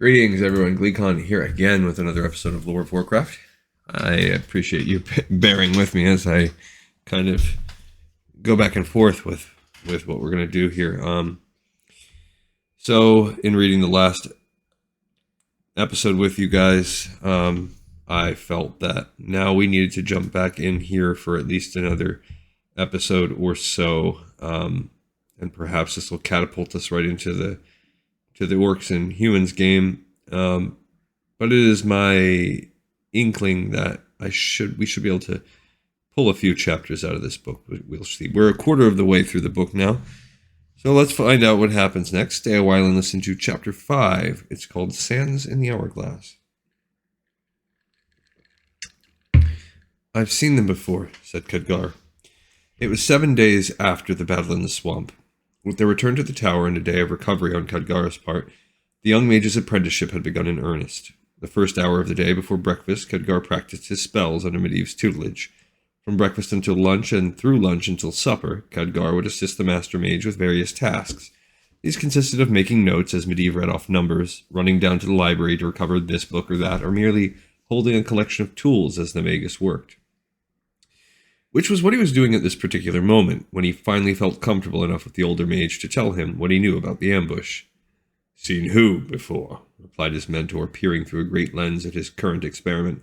Greetings, everyone. Gleekon here again with another episode of Lore of Warcraft. I appreciate you bearing with me as I kind of go back and forth with what we're going to do here. So, in reading the last episode with you guys, I felt that now we needed to jump back in here for at least another episode or so, and perhaps this will catapult us right into the orcs and humans game, but it is my inkling that we should be able to pull a few chapters out of this book. We'll see. We're a quarter of the way through the book now, so let's find out what happens next. Stay a while and listen to chapter 5. It's called Sands in the Hourglass. I've seen them before, said Khadgar. It was 7 days after the battle in the swamp. With their return to the tower and a day of recovery on Khadgar's part, the young mage's apprenticeship had begun in earnest. The first hour of the day before breakfast, Khadgar practiced his spells under Medivh's tutelage. From breakfast until lunch and through lunch until supper, Khadgar would assist the master mage with various tasks. These consisted of making notes as Medivh read off numbers, running down to the library to recover this book or that, or merely holding a collection of tools as the magus worked. Which was what he was doing at this particular moment, when he finally felt comfortable enough with the older mage to tell him what he knew about the ambush. "Seen who before?" replied his mentor, peering through a great lens at his current experiment.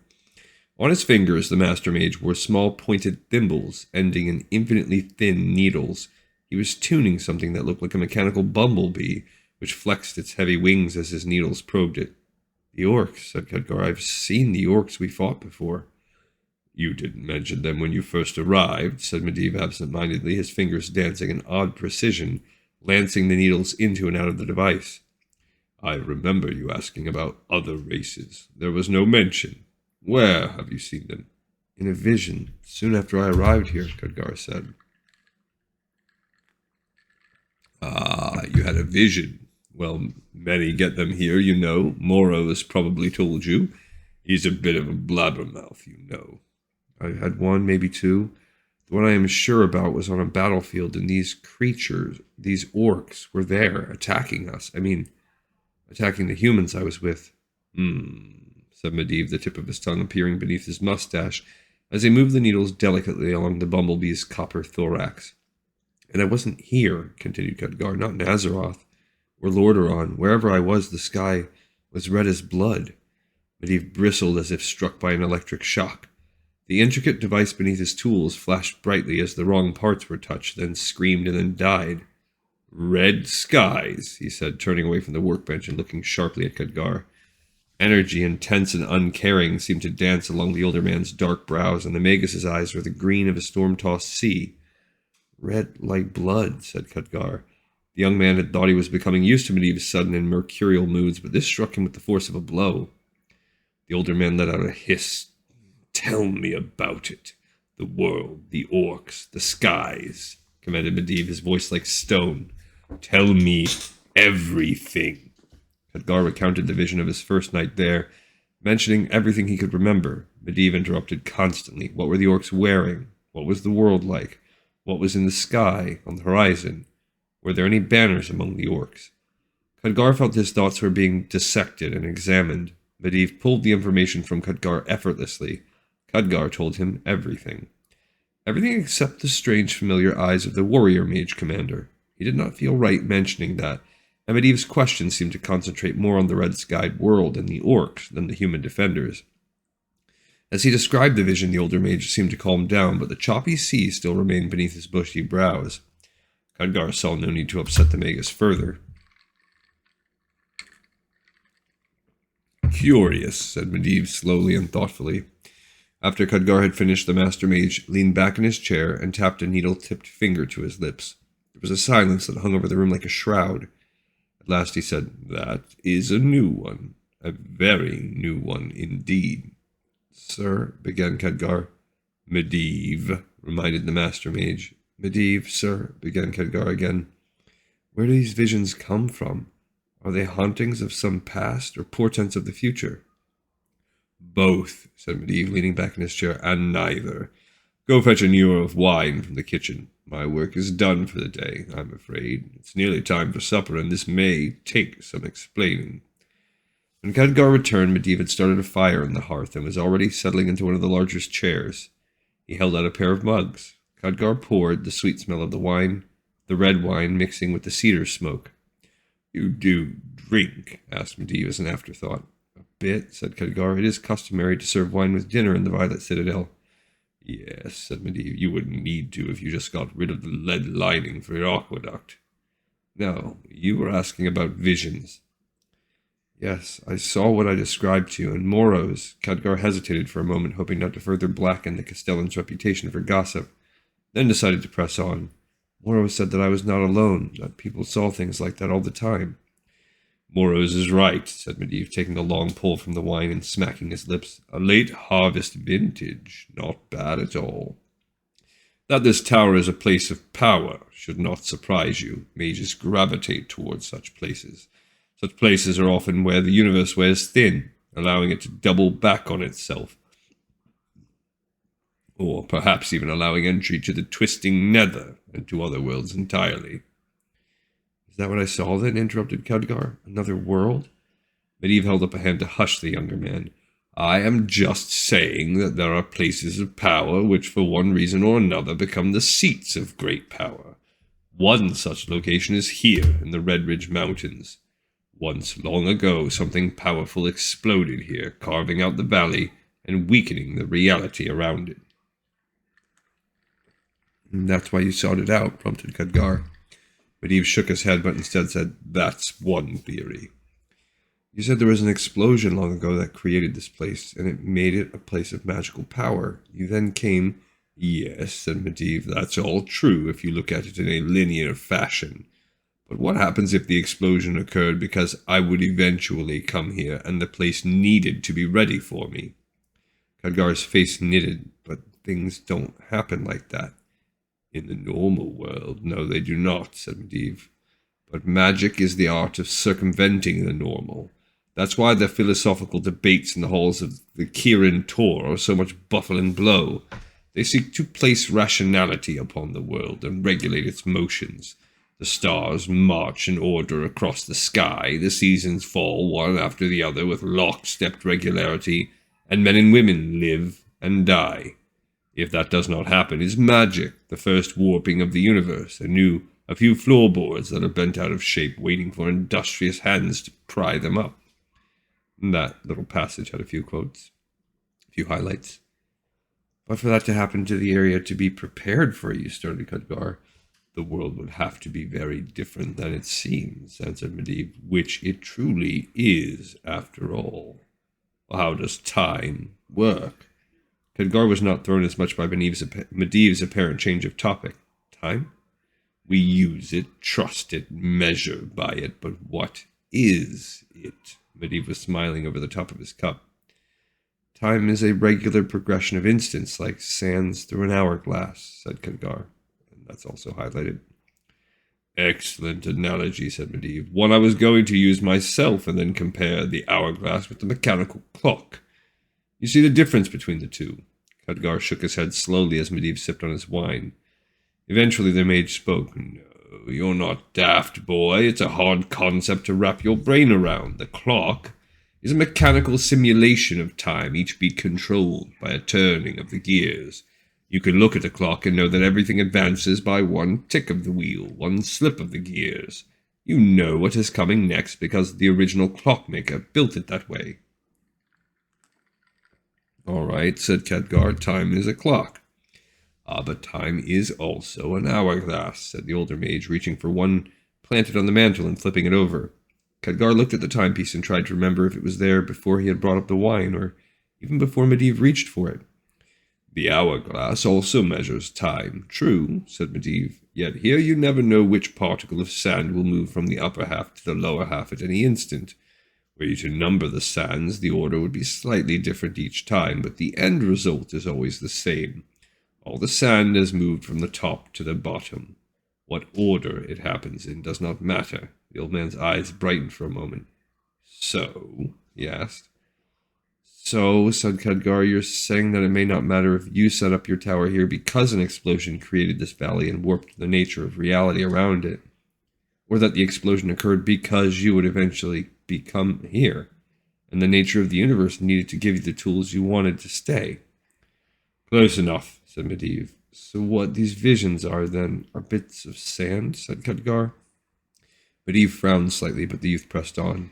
On his fingers, the master mage wore small pointed thimbles, ending in infinitely thin needles. He was tuning something that looked like a mechanical bumblebee, which flexed its heavy wings as his needles probed it. "The orcs," said Khadgar. "I've seen the orcs we fought before." "You didn't mention them when you first arrived," said Medivh absent-mindedly, his fingers dancing in odd precision, lancing the needles into and out of the device. "I remember you asking about other races. There was no mention. Where have you seen them?" "In a vision, soon after I arrived here," Khadgar said. "Ah, you had a vision. Well, many get them here, you know. Moro has probably told you. He's a bit of a blabbermouth, you know." "I had one, maybe two. The one I am sure about was on a battlefield, and these creatures, these orcs, were there, attacking us. I mean, attacking the humans I was with." Said Medivh, the tip of his tongue appearing beneath his mustache, as he moved the needles delicately along the bumblebee's copper thorax. "And I wasn't here," continued Khadgar, "not in Azeroth, or Lordaeron. Wherever I was, the sky was red as blood." Medivh bristled as if struck by an electric shock. The intricate device beneath his tools flashed brightly as the wrong parts were touched, then screamed and then died. "Red skies," he said, turning away from the workbench and looking sharply at Khadgar. Energy, intense and uncaring, seemed to dance along the older man's dark brows, and the magus's eyes were the green of a storm-tossed sea. "Red like blood," said Khadgar. The young man had thought he was becoming used to Medivh's sudden and mercurial moods, but this struck him with the force of a blow. The older man let out a hiss. "Tell me about it. The world, the orcs, the skies," commanded Medivh, his voice like stone. "Tell me everything." Khadgar recounted the vision of his first night there, mentioning everything he could remember. Medivh interrupted constantly. What were the orcs wearing? What was the world like? What was in the sky, on the horizon? Were there any banners among the orcs? Khadgar felt his thoughts were being dissected and examined. Medivh pulled the information from Khadgar effortlessly. Khadgar told him everything. Everything except the strange familiar eyes of the warrior mage commander. He did not feel right mentioning that, and Medivh's questions seemed to concentrate more on the red-skied world and the orcs than the human defenders. As he described the vision, the older mage seemed to calm down, but the choppy sea still remained beneath his bushy brows. Khadgar saw no need to upset the magus further. "Curious," said Medivh slowly and thoughtfully. After Khadgar had finished, the master mage leaned back in his chair and tapped a needle-tipped finger to his lips. There was a silence that hung over the room like a shroud. At last he said, "That is a new one. A very new one indeed." "Sir," began Khadgar. "Medivh," reminded the master mage. "Medivh, sir," began Khadgar again. "Where do these visions come from? Are they hauntings of some past or portents of the future?" "Both," said Medivh, leaning back in his chair, "and neither. Go fetch a ewer of wine from the kitchen. My work is done for the day, I'm afraid. It's nearly time for supper, and this may take some explaining." When Khadgar returned, Medivh had started a fire in the hearth and was already settling into one of the largest chairs. He held out a pair of mugs. Khadgar poured, the sweet smell of the red wine mixing with the cedar smoke. "You do drink?" asked Medivh as an afterthought. "A bit," said Khadgar. "It is customary to serve wine with dinner in the Violet Citadel." "Yes," said Medivh. "You wouldn't need to if you just got rid of the lead lining for your aqueduct." "No, you were asking about visions." "Yes, I saw what I described to you, and Moros." Khadgar hesitated for a moment, hoping not to further blacken the Castellan's reputation for gossip, then decided to press on. "Moros said that I was not alone, that people saw things like that all the time." "Moros is right," said Medivh, taking a long pull from the wine and smacking his lips. "A late harvest vintage, not bad at all. That this tower is a place of power should not surprise you. Mages gravitate towards such places. Such places are often where the universe wears thin, allowing it to double back on itself. Or perhaps even allowing entry to the twisting nether and to other worlds entirely." "Is that what I saw then?" interrupted Khadgar. "Another world?" Medivh held up a hand to hush the younger man. "I am just saying that there are places of power which for one reason or another become the seats of great power. One such location is here in the Red Ridge Mountains. Once long ago, something powerful exploded here, carving out the valley and weakening the reality around it." "And that's why you sought it out," prompted Khadgar. Medivh shook his head, but instead said, "That's one theory." "You said there was an explosion long ago that created this place, and it made it a place of magical power. You then came—" "Yes," said Medivh, "that's all true if you look at it in a linear fashion. But what happens if the explosion occurred because I would eventually come here and the place needed to be ready for me?" Khadgar's face knitted. "But things don't happen like that." "In the normal world, no, they do not," said Medivh. "But magic is the art of circumventing the normal. That's why the philosophical debates in the halls of the Kirin Tor are so much buffle and blow. They seek to place rationality upon the world and regulate its motions. The stars march in order across the sky, the seasons fall one after the other with lockstep regularity, and men and women live and die. If that does not happen, is magic the first warping of the universe, a few floorboards that are bent out of shape, waiting for industrious hands to pry them up." And that little passage had a few quotes, a few highlights. "But for that to happen to the area to be prepared for you," started Khadgar. "The world would have to be very different than it seems," answered Medivh, "which it truly is, after all. How does time work?" Khadgar was not thrown as much by Medivh's apparent change of topic. "Time? We use it, trust it, measure by it, but what is it?" Medivh was smiling over the top of his cup. "Time is a regular progression of instants, like sands through an hourglass," said Khadgar. And that's also highlighted. "Excellent analogy," said Medivh. "One I was going to use myself, and then compare the hourglass with the mechanical clock. You see the difference between the two?" Khadgar shook his head slowly as Medivh sipped on his wine. Eventually the mage spoke. "No, you're not daft, boy. It's a hard concept to wrap your brain around. The clock is a mechanical simulation of time, each beat controlled by a turning of the gears. You can look at a clock and know that everything advances by one tick of the wheel, one slip of the gears. You know what is coming next because the original clockmaker built it that way." "All right," said Khadgar, "time is a clock." "Ah, but time is also an hourglass," said the older mage, reaching for one planted on the mantel and flipping it over. Khadgar looked at the timepiece and tried to remember if it was there before he had brought up the wine, or even before Medivh reached for it. "The hourglass also measures time." "True," said Medivh, "yet here you never know which particle of sand will move from the upper half to the lower half at any instant. Were you to number the sands, the order would be slightly different each time, but the end result is always the same. All the sand has moved from the top to the bottom. What order it happens in does not matter." The old man's eyes brightened for a moment. "So?" he asked. "So," said Khadgar, "you're saying that it may not matter if you set up your tower here because an explosion created this valley and warped the nature of reality around it, or that the explosion occurred because you would eventually become here." and the nature of the universe needed to give you the tools you wanted to stay. Close enough, said Medivh. So what these visions are, then, are bits of sand, said Khadgar. Medivh frowned slightly, but the youth pressed on.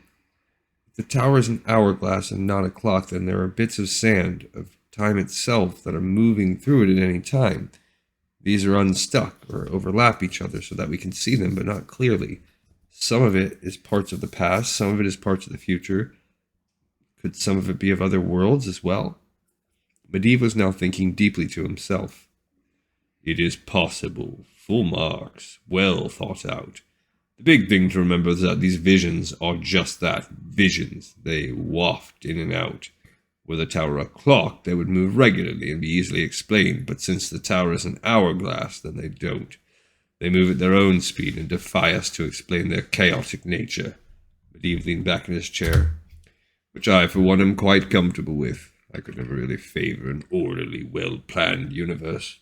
If the tower is an hourglass and not a clock, then there are bits of sand, of time itself, that are moving through it at any time. These are unstuck or overlap each other so that we can see them, but not clearly. Some of it is parts of the past, some of it is parts of the future. Could some of it be of other worlds as well? Medivh was now thinking deeply to himself. It is possible. Full marks. Well thought out. The big thing to remember is that these visions are just that, visions. They waft in and out. Were the tower a clock, they would move regularly and be easily explained, but since the tower is an hourglass, then they don't. They move at their own speed and defy us to explain their chaotic nature. Medivh leaned back in his chair, which I, for one, am quite comfortable with. I could never really favor an orderly, well-planned universe.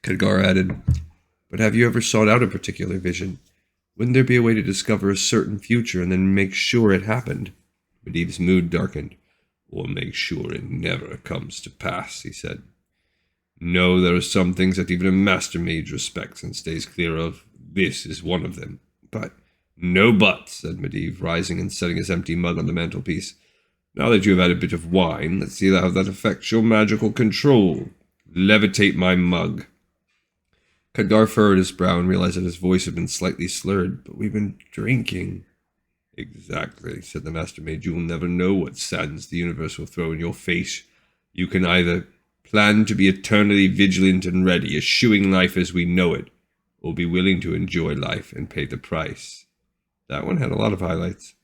Khadgar added, But have you ever sought out a particular vision? Wouldn't there be a way to discover a certain future and then make sure it happened? Medivh's mood darkened. Or make sure it never comes to pass, he said. No, there are some things that even a master mage respects and stays clear of. This is one of them. But, no buts, said Medivh, rising and setting his empty mug on the mantelpiece. Now that you have had a bit of wine, let's see how that affects your magical control. Levitate my mug. Khadgar furrowed his brow and realized that his voice had been slightly slurred. But we've been drinking. Exactly, said the Master Mage. You will never know what sadness the universe will throw in your face. You can either plan to be eternally vigilant and ready, eschewing life as we know it, or be willing to enjoy life and pay the price. That one had a lot of highlights.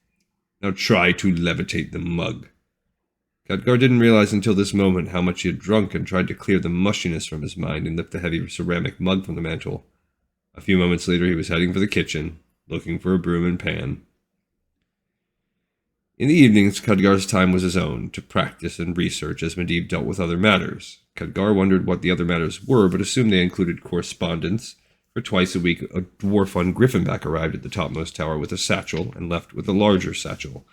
Now try to levitate the mug. Khadgar didn't realize until this moment how much he had drunk and tried to clear the mushiness from his mind and lift the heavy ceramic mug from the mantel. A few moments later he was heading for the kitchen, looking for a broom and pan. In the evenings, Khadgar's time was his own, to practice and research as Medivh dealt with other matters. Khadgar wondered what the other matters were, but assumed they included correspondence, for twice a week a dwarf on Griffinback arrived at the topmost tower with a satchel and left with a larger satchel.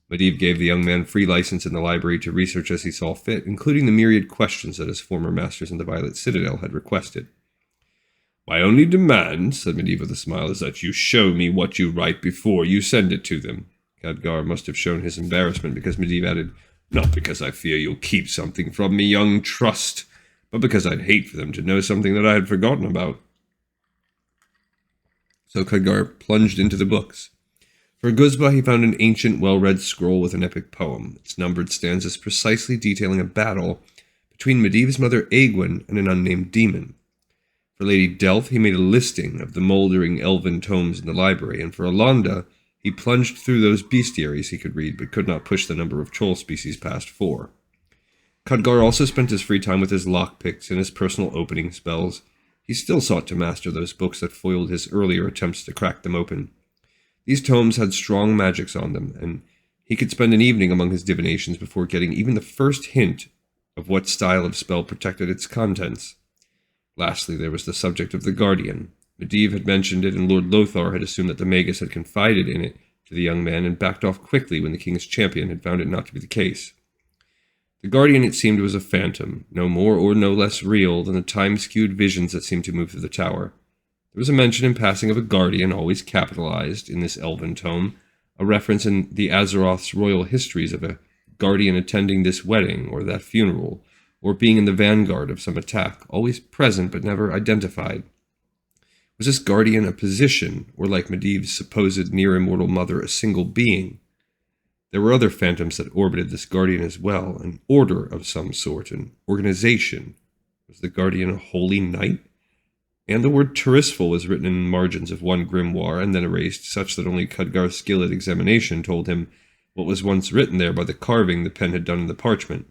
Medivh gave the young man free license in the library to research as he saw fit, including the myriad questions that his former masters in the Violet Citadel had requested. My only demand, said Medivh with a smile, is that you show me what you write before you send it to them. Khadgar must have shown his embarrassment because Medivh added, Not because I fear you'll keep something from me, young trust, but because I'd hate for them to know something that I had forgotten about. So Khadgar plunged into the books. For Guzba, he found an ancient, well-read scroll with an epic poem, its numbered stanzas precisely detailing a battle between Medivh's mother Aegwyn and an unnamed demon. For Lady Delph, he made a listing of the mouldering elven tomes in the library, and for Alonda, he plunged through those bestiaries he could read, but could not push the number of troll species past 4. Khadgar also spent his free time with his lockpicks and his personal opening spells. He still sought to master those books that foiled his earlier attempts to crack them open. These tomes had strong magics on them, and he could spend an evening among his divinations before getting even the first hint of what style of spell protected its contents. Lastly, there was the subject of the Guardian. Medivh had mentioned it, and Lord Lothar had assumed that the Magus had confided in it to the young man and backed off quickly when the King's champion had found it not to be the case. The Guardian, it seemed, was a phantom, no more or no less real than the time-skewed visions that seemed to move through the tower. There was a mention in passing of a Guardian, always capitalized, in this elven tome, a reference in the Azeroth's royal histories of a Guardian attending this wedding or that funeral, or being in the vanguard of some attack, always present but never identified. Was this Guardian a position, or like Medivh's supposed near-immortal mother, a single being? There were other phantoms that orbited this Guardian as well, an order of some sort, an organization. Was the Guardian a holy knight? And the word Tirisful was written in the margins of one grimoire and then erased, such that only Khadgar's skill at examination told him what was once written there by the carving the pen had done in the parchment.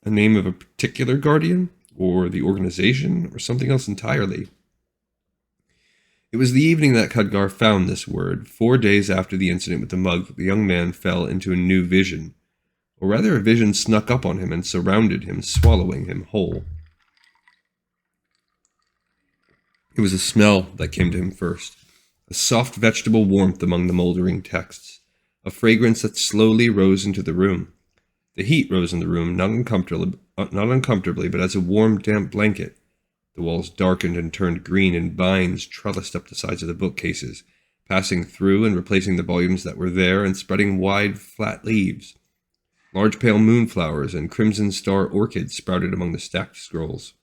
A name of a particular Guardian? Or the organization? Or something else entirely? It was the evening that Khadgar found this word. 4 days after the incident with the mug, the young man fell into a new vision. Or rather, a vision snuck up on him and surrounded him, swallowing him whole. It was a smell that came to him first, a soft vegetable warmth among the moldering texts. a fragrance that slowly rose into the room. The heat rose in the room, not uncomfortably, but as a warm, damp blanket. The walls darkened and turned green, and vines trellised up the sides of the bookcases, passing through and replacing the volumes that were there and spreading wide, flat leaves. Large pale moonflowers and crimson star orchids sprouted among the stacked scrolls.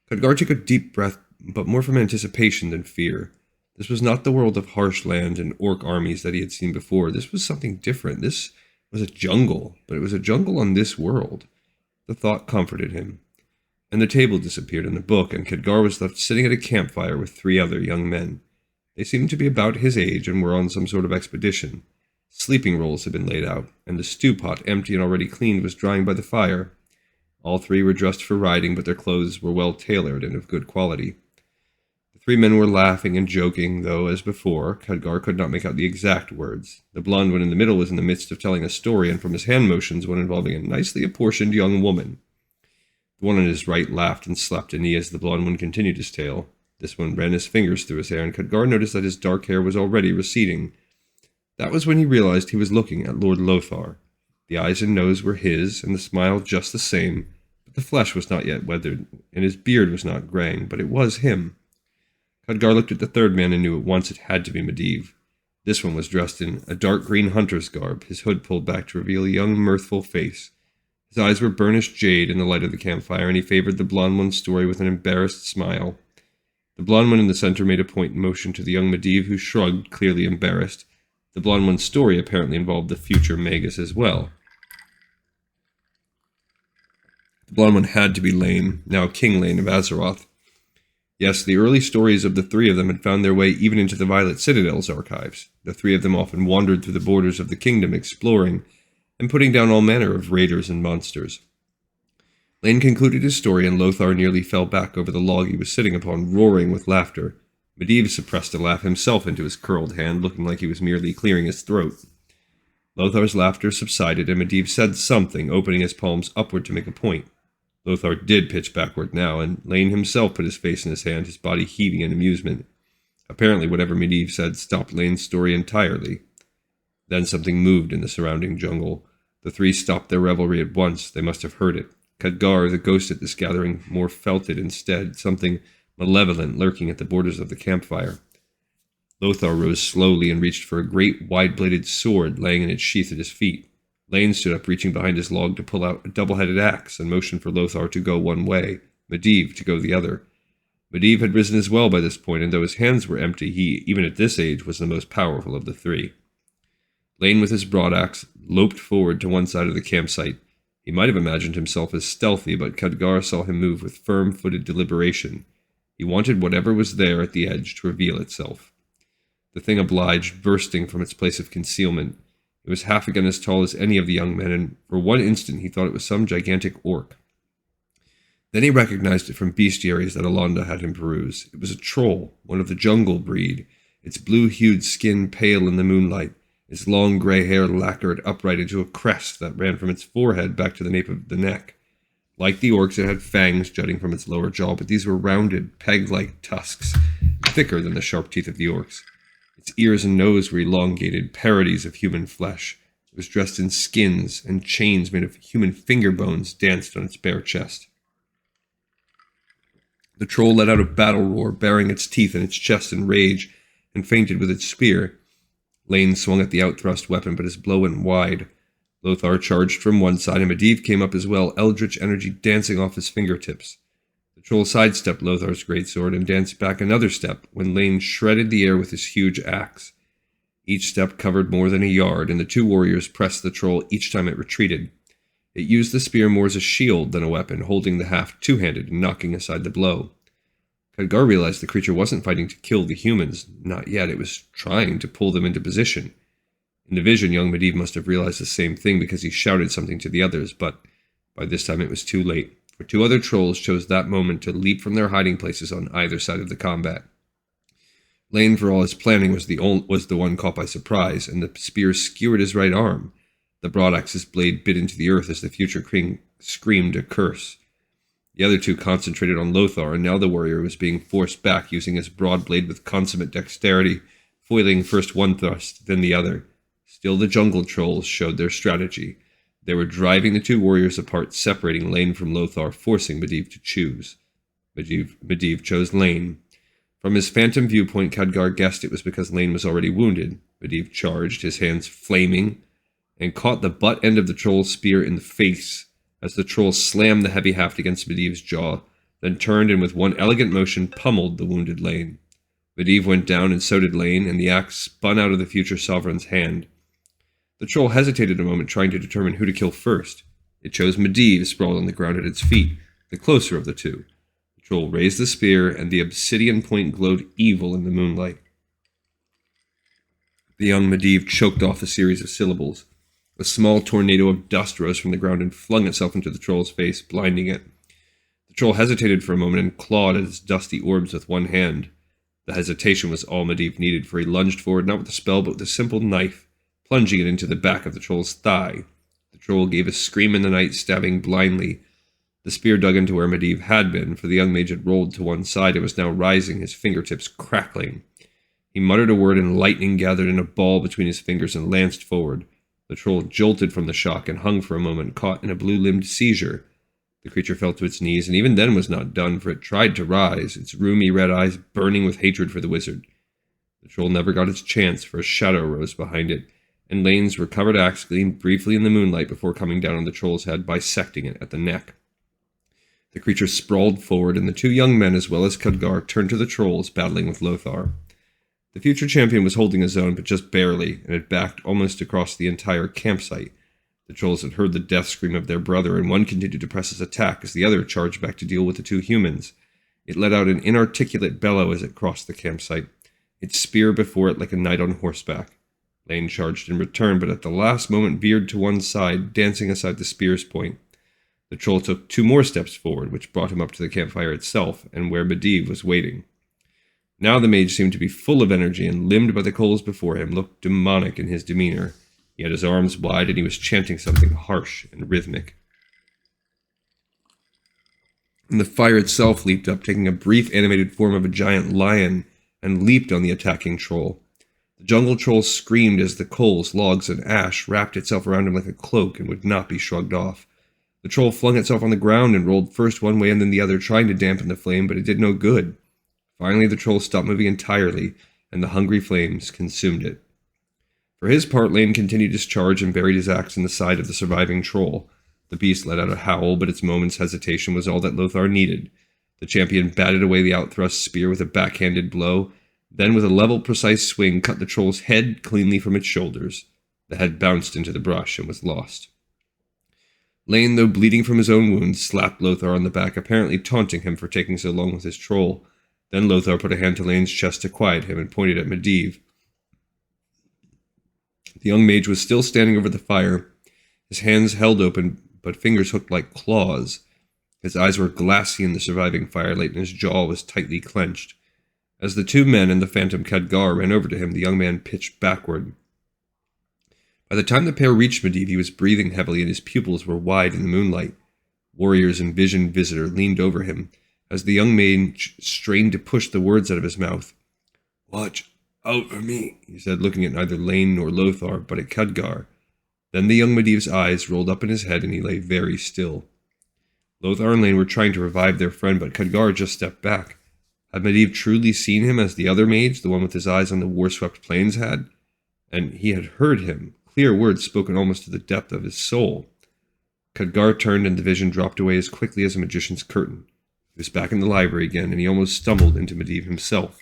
Khadgar took a deep breath, but more from anticipation than fear. This was not the world of harsh land and orc armies that he had seen before. This was something different. This was a jungle, but it was a jungle on this world. The thought comforted him. And the table disappeared in the book, and Khadgar was left sitting at a campfire with 3 other young men. They seemed to be about his age and were on some sort of expedition. Sleeping rolls had been laid out, and the stew pot, empty and already cleaned, was drying by the fire. All 3 were dressed for riding, but their clothes were well tailored and of good quality. The 3 men were laughing and joking, though, as before, Khadgar could not make out the exact words. The blonde one in the middle was in the midst of telling a story, and from his hand motions, one involving a nicely apportioned young woman. The one on his right laughed and slapped a knee as the blonde one continued his tale. This one ran his fingers through his hair, and Khadgar noticed that his dark hair was already receding. That was when he realized he was looking at Lord Lothar. The eyes and nose were his, and the smile just the same, but the flesh was not yet weathered, and his beard was not graying, but it was him. Khadgar looked at the third man and knew at once it had to be Medivh. This one was dressed in a dark green hunter's garb, his hood pulled back to reveal a young, mirthful face. His eyes were burnished jade in the light of the campfire, and he favored the blonde one's story with an embarrassed smile. The blonde one in the center made a point motion to the young Medivh, who shrugged, clearly embarrassed. The blonde one's story apparently involved the future Magus as well. The blonde one had to be Lane, now King Lane of Azeroth. Yes, the early stories of the 3 of them had found their way even into the Violet Citadel's archives. The 3 of them often wandered through the borders of the kingdom, exploring and putting down all manner of raiders and monsters. Lane concluded his story, and Lothar nearly fell back over the log he was sitting upon, roaring with laughter. Medivh suppressed a laugh himself into his curled hand, looking like he was merely clearing his throat. Lothar's laughter subsided, and Medivh said something, opening his palms upward to make a point. Lothar did pitch backward now, and Lane himself put his face in his hand, his body heaving in amusement. Apparently whatever Medivh said stopped Lane's story entirely. Then something moved in the surrounding jungle. The 3 stopped their revelry at once. They must have heard it. Khadgar, the ghost at this gathering, more felt it instead, something malevolent lurking at the borders of the campfire. Lothar rose slowly and reached for a great wide-bladed sword laying in its sheath at his feet. Lane stood up, reaching behind his log to pull out a double-headed axe, and motioned for Lothar to go one way, Medivh to go the other. Medivh had risen as well by this point, and though his hands were empty, he, even at this age, was the most powerful of the 3. Lane, with his broadaxe, loped forward to one side of the campsite. He might have imagined himself as stealthy, but Khadgar saw him move with firm-footed deliberation. He wanted whatever was there at the edge to reveal itself. The thing obliged, bursting from its place of concealment. It was half again as tall as any of the young men, and for one instant he thought it was some gigantic orc. Then he recognized it from bestiaries that Alonda had him peruse. It was a troll, one of the jungle breed, its blue-hued skin pale in the moonlight, its long gray hair lacquered upright into a crest that ran from its forehead back to the nape of the neck. Like the orcs, it had fangs jutting from its lower jaw, but these were rounded, peg-like tusks, thicker than the sharp teeth of the orcs. Its ears and nose were elongated, parodies of human flesh. It was dressed in skins, and chains made of human finger bones danced on its bare chest. The troll let out a battle roar, baring its teeth in its chest in rage, and feinted with its spear. Lane swung at the outthrust weapon, but his blow went wide. Lothar charged from one side, and Medivh came up as well, eldritch energy dancing off his fingertips. The troll sidestepped Lothar's greatsword and danced back another step when Lane shredded the air with his huge axe. Each step covered more than a yard, and the 2 warriors pressed the troll each time it retreated. It used the spear more as a shield than a weapon, holding the haft two-handed and knocking aside the blow. Khadgar realized the creature wasn't fighting to kill the humans, not yet. It was trying to pull them into position. In the vision, young Medivh must have realized the same thing because he shouted something to the others, but by this time it was too late, for 2 other trolls chose that moment to leap from their hiding places on either side of the combat. Lane, for all his planning, was the one caught by surprise, and the spear skewered his right arm. The broadaxe's blade bit into the earth as the future king screamed a curse. The other 2 concentrated on Lothar, and now the warrior was being forced back, using his broad blade with consummate dexterity, foiling first one thrust, then the other. Still, the jungle trolls showed their strategy. They were driving the two warriors apart, separating Lane from Lothar, forcing Medivh to choose. Medivh chose Lane. From his phantom viewpoint, Khadgar guessed it was because Lane was already wounded. Medivh charged, his hands flaming, and caught the butt end of the troll's spear in the face as the troll slammed the heavy haft against Medivh's jaw, then turned and with one elegant motion pummeled the wounded Lane. Medivh went down and so did Lane, and the axe spun out of the future sovereign's hand. The troll hesitated a moment, trying to determine who to kill first. It chose Medivh, sprawled on the ground at its feet, the closer of the two. The troll raised the spear, and the obsidian point glowed evil in the moonlight. The young Medivh choked off a series of syllables. A small tornado of dust rose from the ground and flung itself into the troll's face, blinding it. The troll hesitated for a moment and clawed at its dusty orbs with one hand. The hesitation was all Medivh needed, for he lunged forward not with a spell but with a simple knife, plunging it into the back of the troll's thigh. The troll gave a scream in the night, stabbing blindly. The spear dug into where Medivh had been, for the young mage had rolled to one side and was now rising, his fingertips crackling. He muttered a word, and lightning gathered in a ball between his fingers and lanced forward. The troll jolted from the shock and hung for a moment, caught in a blue-limbed seizure. The creature fell to its knees, and even then was not done, for it tried to rise, its rheumy red eyes burning with hatred for the wizard. The troll never got its chance, for a shadow rose behind it, and Lane's recovered axe gleamed briefly in the moonlight before coming down on the troll's head, bisecting it at the neck. The creature sprawled forward, and the two young men, as well as Khadgar, turned to the trolls, battling with Lothar. The future champion was holding his own, but just barely, and had backed almost across the entire campsite. The trolls had heard the death scream of their brother, and one continued to press his attack as the other charged back to deal with the two humans. It let out an inarticulate bellow as it crossed the campsite, its spear before it like a knight on horseback. Lane charged in return, but at the last moment veered to one side, dancing aside the spear's point. The troll took 2 more steps forward, which brought him up to the campfire itself, and where Medivh was waiting. Now the mage seemed to be full of energy, and, limned by the coals before him, looked demonic in his demeanor. He had his arms wide, and he was chanting something harsh and rhythmic. And the fire itself leaped up, taking a brief animated form of a giant lion, and leaped on the attacking troll. The jungle troll screamed as the coals, logs, and ash wrapped itself around him like a cloak and would not be shrugged off. The troll flung itself on the ground and rolled first one way and then the other, trying to dampen the flame, but it did no good. Finally, the troll stopped moving entirely, and the hungry flames consumed it. For his part, Lane continued his charge and buried his axe in the side of the surviving troll. The beast let out a howl, but its moment's hesitation was all that Lothar needed. The champion batted away the outthrust spear with a backhanded blow, then with a level, precise swing cut the troll's head cleanly from its shoulders. The head bounced into the brush and was lost. Lane, though bleeding from his own wounds, slapped Lothar on the back, apparently taunting him for taking so long with his troll. Then Lothar put a hand to Lane's chest to quiet him and pointed at Medivh. The young mage was still standing over the fire, his hands held open, but fingers hooked like claws. His eyes were glassy in the surviving firelight, and his jaw was tightly clenched. As the two men and the phantom Khadgar ran over to him, the young man pitched backward. By the time the pair reached Medivh, he was breathing heavily, and his pupils were wide in the moonlight. Warrior's envisioned visitor leaned over him, as the young mage strained to push the words out of his mouth. "Watch out for me," he said, looking at neither Lane nor Lothar, but at Khadgar. Then the young Medivh's eyes rolled up in his head, and he lay very still. Lothar and Lane were trying to revive their friend, but Khadgar just stepped back. Had Medivh truly seen him as the other mage, the one with his eyes on the war-swept plains, had? And he had heard him, clear words spoken almost to the depth of his soul. Khadgar turned, and the vision dropped away as quickly as a magician's curtain. He was back in the library again, and he almost stumbled into Medivh himself.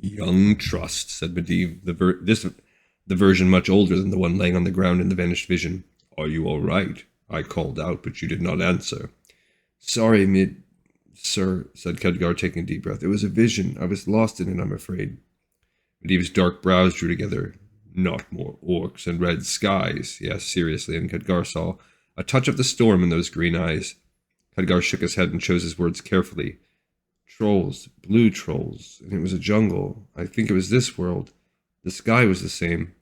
"Young trust," said Medivh, the version much older than the one laying on the ground in the vanished vision. "Are you all right? I called out, but you did not answer." "Sorry, sir," said Khadgar, taking a deep breath. "It was a vision. I was lost in it, I'm afraid." Medivh's dark brows drew together. "Not more orcs and red skies?" he asked seriously, and Khadgar saw a touch of the storm in those green eyes. Khadgar shook his head and chose his words carefully. "Trolls, blue trolls, and it was a jungle. I think it was this world. The sky was the same."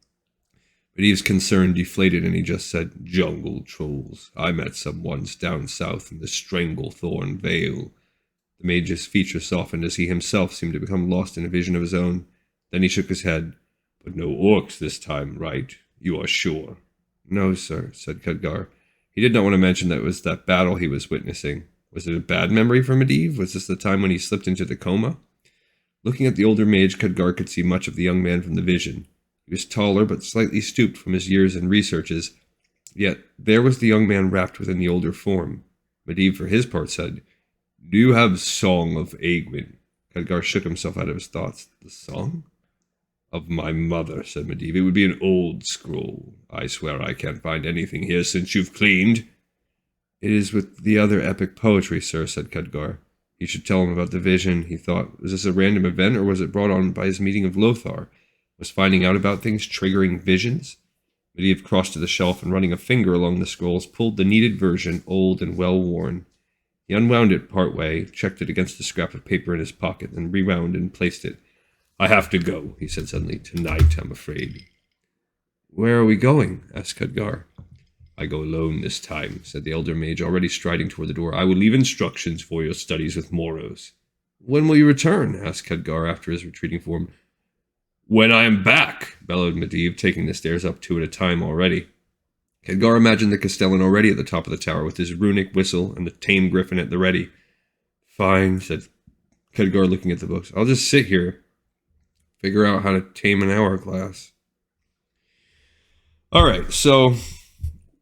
Medivh's concern deflated, and he just said, "Jungle trolls. I met some once down south in the Stranglethorn Vale." The mage's features softened as he himself seemed to become lost in a vision of his own. Then he shook his head. But no orcs this time, right? You are sure? No, sir, said Khadgar. He did not want to mention that it was that battle he was witnessing. Was it a bad memory for Medivh? Was this the time when he slipped into the coma? Looking at the older mage, Khadgar could see much of the young man from the vision. He was taller, but slightly stooped from his years and researches. Yet there was the young man wrapped within the older form. Medivh, for his part, said, Do you have Song of Aegwin? Khadgar shook himself out of his thoughts. The song? Of my mother, said Medivh. It would be an old scroll. I swear I can't find anything here since you've cleaned. It is with the other epic poetry, sir, said Khadgar. He should tell him about the vision, he thought. Was this a random event, or was it brought on by his meeting of Lothar? Was finding out about things triggering visions? Medivh crossed to the shelf and, running a finger along the scrolls, pulled the needed version, old and well-worn. He unwound it partway, checked it against a scrap of paper in his pocket, then rewound and placed it. I have to go, he said suddenly. Tonight, I'm afraid. Where are we going? Asked Khadgar. I go alone this time, said the elder mage, already striding toward the door. I will leave instructions for your studies with Moros. When will you return? Asked Khadgar after his retreating form. When I am back, bellowed Medivh, taking the stairs up 2 at a time already. Khadgar imagined the Castellan already at the top of the tower, with his runic whistle and the tame griffin at the ready. Fine, said Khadgar, looking at the books. I'll just sit here. Figure out how to tame an hourglass. Alright, so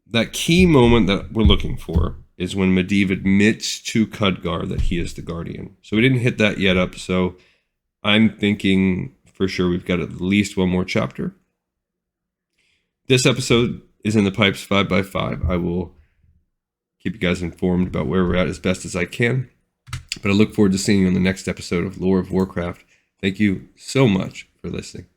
that key moment that we're looking for is when Medivh admits to Khadgar that he is the Guardian. So we didn't hit that yet up, so I'm thinking for sure we've got at least one more chapter. This episode is in the pipes 5x5. I will keep you guys informed about where we're at as best as I can. But I look forward to seeing you on the next episode of Lore of Warcraft. Thank you so much for listening.